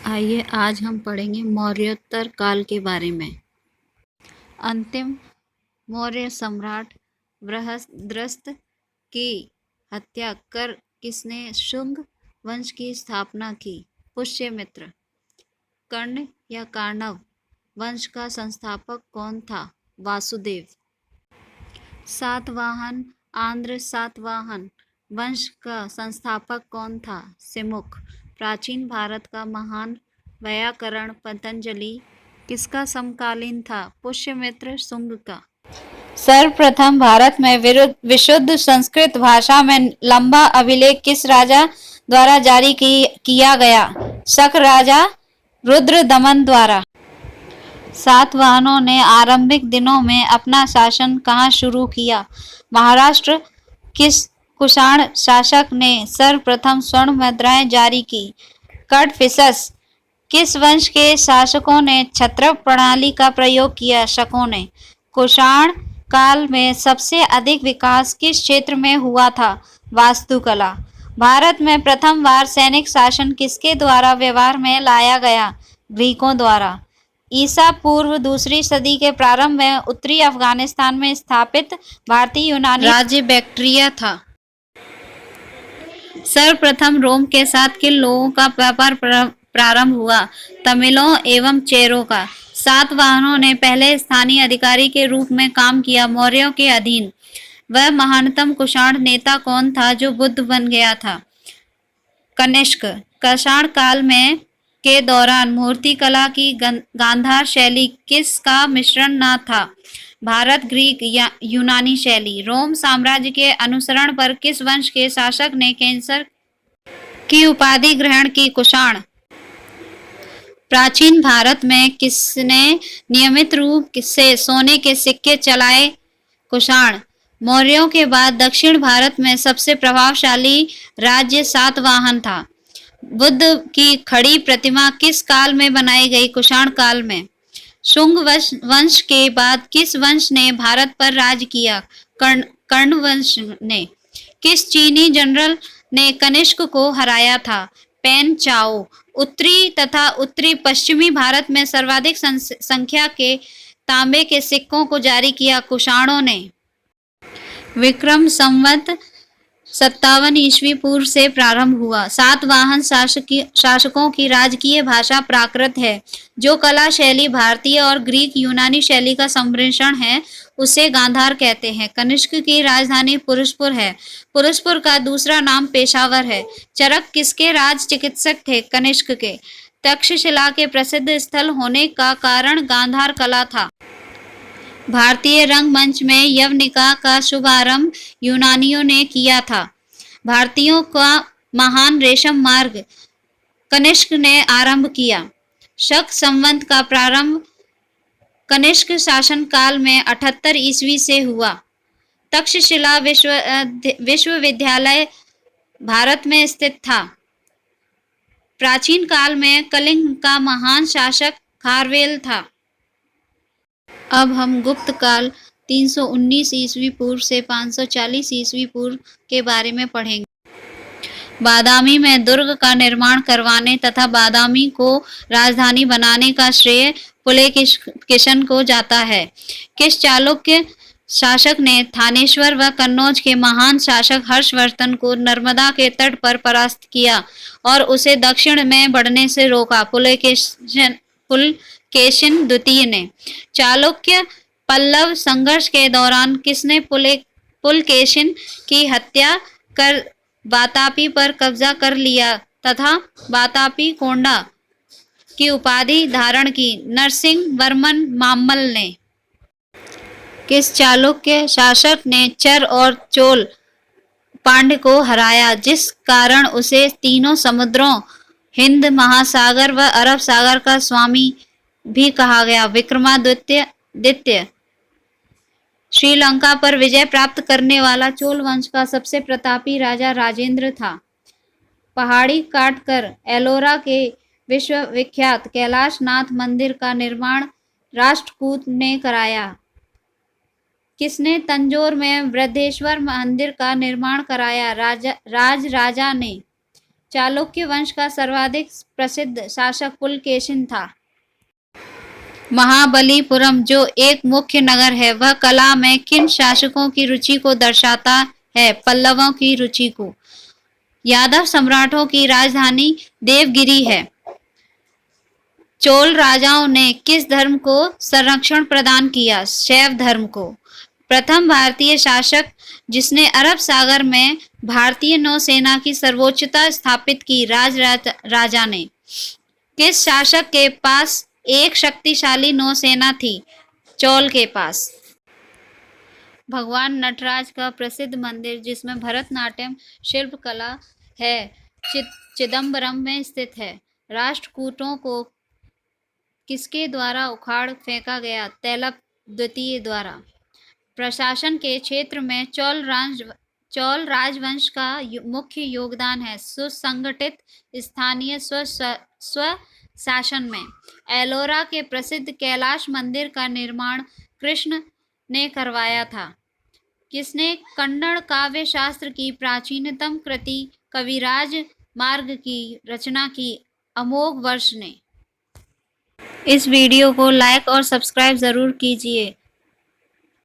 आइए आज हम पढ़ेंगे मौर्योत्तर काल के बारे में। अंतिम मौर्य सम्राट बृहद्रथ की हत्या कर किसने शुंग वंश की स्थापना की? पुष्यमित्र। कर्ण या कार्णव वंश का संस्थापक कौन था? वासुदेव। सातवाहन आंध्र सातवाहन वंश का संस्थापक कौन था? सिमुक। प्राचीन भारत का महान व्याकरण पतंजलि किसका समकालीन था? पुष्यमित्र शुंग का। सर्वप्रथम भारत में विशुद्ध संस्कृत भाषा में लंबा अभिलेख किस राजा द्वारा जारी किया गया? शक राजा रुद्रदमन द्वारा। सातवाहनों ने आरंभिक दिनों में अपना शासन कहाँ शुरू किया? महाराष्ट्र। किस कुषाण शासक ने सर्वप्रथम स्वर्ण मुद्राएं जारी की? कडफिसस। किस वंश के शासकों ने छत्रप प्रणाली का प्रयोग किया? शकों ने। कुषाण काल में सबसे अधिक विकास किस क्षेत्र में हुआ था? वास्तुकला। भारत में प्रथम बार सैनिक शासन किसके द्वारा व्यवहार में लाया गया? ग्रीकों द्वारा। ईसा पूर्व दूसरी सदी के प्रारंभ में उत्तरी अफगानिस्तान में स्थापित भारतीय यूनानी राज्य बैक्ट्रिया था। सर्वप्रथम रोम के साथ किन लोगों का व्यापार प्रारंभ हुआ? तमिलों एवं चेरों का। सातवाहनों ने पहले स्थानीय अधिकारी के रूप में काम किया मौर्यों के अधीन। वह महानतम कुषाण नेता कौन था जो बुद्ध बन गया था? कनिष्क। कुषाण काल में के दौरान मूर्तिकला की गांधार शैली किसका मिश्रण न था? भारत ग्रीक या यूनानी शैली। रोम साम्राज्य के अनुसरण पर किस वंश के शासक ने कैंसर की उपाधि ग्रहण की? कुषाण। प्राचीन भारत में किसने नियमित रूप से सोने के सिक्के चलाए? कुषाण। मौर्यों के बाद दक्षिण भारत में सबसे प्रभावशाली राज्य सातवाहन था। बुद्ध की खड़ी प्रतिमा किस काल में बनाई गई? कुषाण काल में। शुंग वंश के बाद किस वंश ने भारत पर राज किया? कर्ण वंश ने। किस चीनी जनरल ने कनिष्क को हराया था? पेन चाओ। उत्तरी तथा उत्तरी पश्चिमी भारत में सर्वाधिक संख्या के तांबे के सिक्कों को जारी किया कुषाणों ने। विक्रम संवत 57 ईस्वी पूर्व से प्रारंभ हुआ। सातवाहन शासकों की राजकीय भाषा प्राकृत है। जो कला शैली भारतीय और ग्रीक यूनानी शैली का सम्मिश्रण है उसे गांधार कहते हैं। कनिष्क की राजधानी पुरुषपुर है। पुरुषपुर का दूसरा नाम पेशावर है। चरक किसके राज चिकित्सक थे? कनिष्क के। तक्षशिला के प्रसिद्ध स्थल होने का कारण गांधार कला था। भारतीय रंगमंच में यवनिका का शुभारंभ यूनानियों ने किया था। भारतीयों का महान रेशम मार्ग कनिष्क ने आरंभ किया। शक संवत का प्रारंभ कनिष्क शासन काल में 78 ईस्वी से हुआ। तक्षशिला विश्वविद्यालय भारत में स्थित था। प्राचीन काल में कलिंग का महान शासक खारवेल था। अब हम गुप्त काल 319 ईस्वी पूर्व से 540 ईस्वी पूर्व के बारे में पढ़ेंगे। बादामी में दुर्ग का निर्माण करवाने तथा बादामी को राजधानी बनाने का श्रेय पुलकेशिन को जाता है। किस चालुक्य शासक ने थानेश्वर व कन्नौज के महान शासक हर्षवर्धन को नर्मदा के तट पर परास्त किया और उसे दक्षिण में बढ़ने से रोका? पुलकेशिन द्वितीय ने। चालुक्य पल्लव संघर्ष के दौरान किसने पुलकेशिन की हत्या कर वातापी पर कब्जा कर लिया तथा वातापी कोंडा की उपाधि धारण की? नरसिंह वर्मन मामल्ल ने। किस चालुक्य शासक ने चर और चोल पांड्य को हराया जिस कारण उसे तीनों समुद्रों हिंद महासागर व अरब सागर का स्वामी भी कहा गया? विक्रमादित्य। श्रीलंका पर विजय प्राप्त करने वाला चोल वंश का सबसे प्रतापी राजा राजेंद्र था। पहाड़ी काटकर एलोरा के विश्वविख्यात कैलाशनाथ मंदिर का निर्माण राष्ट्रकूट ने कराया। किसने तंजौर में बृहदेश्वर मंदिर का निर्माण कराया? राजा ने। चालुक्य वंश का सर्वाधिक प्रसिद्ध शासक पुलकेशिन था। महाबलीपुरम जो एक मुख्य नगर है, वह कला में किन शासकों की रुचि को दर्शाता है? पल्लवों की रुचि को। यादव सम्राटों की राजधानी देवगिरी है। चोल राजाओं ने किस धर्म को संरक्षण प्रदान किया? शैव धर्म को। प्रथम भारतीय शासक जिसने अरब सागर में भारतीय नौसेना की सर्वोच्चता स्थापित की? राजा ने। किस शासक के पास एक शक्तिशाली नौसेना थी? चोल के पास। भगवान नटराज का प्रसिद्ध मंदिर जिसमें भरतनाट्यम शिल्पकला है, चिदम्बरम में स्थित है। राष्ट्रकूटों को किसके द्वारा उखाड़ फेंका गया? तैलप द्वितीय द्वारा। प्रशासन के क्षेत्र में चोल राजवंश का मुख्य योगदान है सुसंगठित स्थानीय स्वशासन में। एलोरा के प्रसिद्ध कैलाश मंदिर का निर्माण कृष्ण ने करवाया था। किसने कन्नड़ काव्य शास्त्र की प्राचीनतम कृति कविराज मार्ग की रचना की? अमोघ वर्ष ने। इस वीडियो को लाइक और सब्सक्राइब जरूर कीजिए।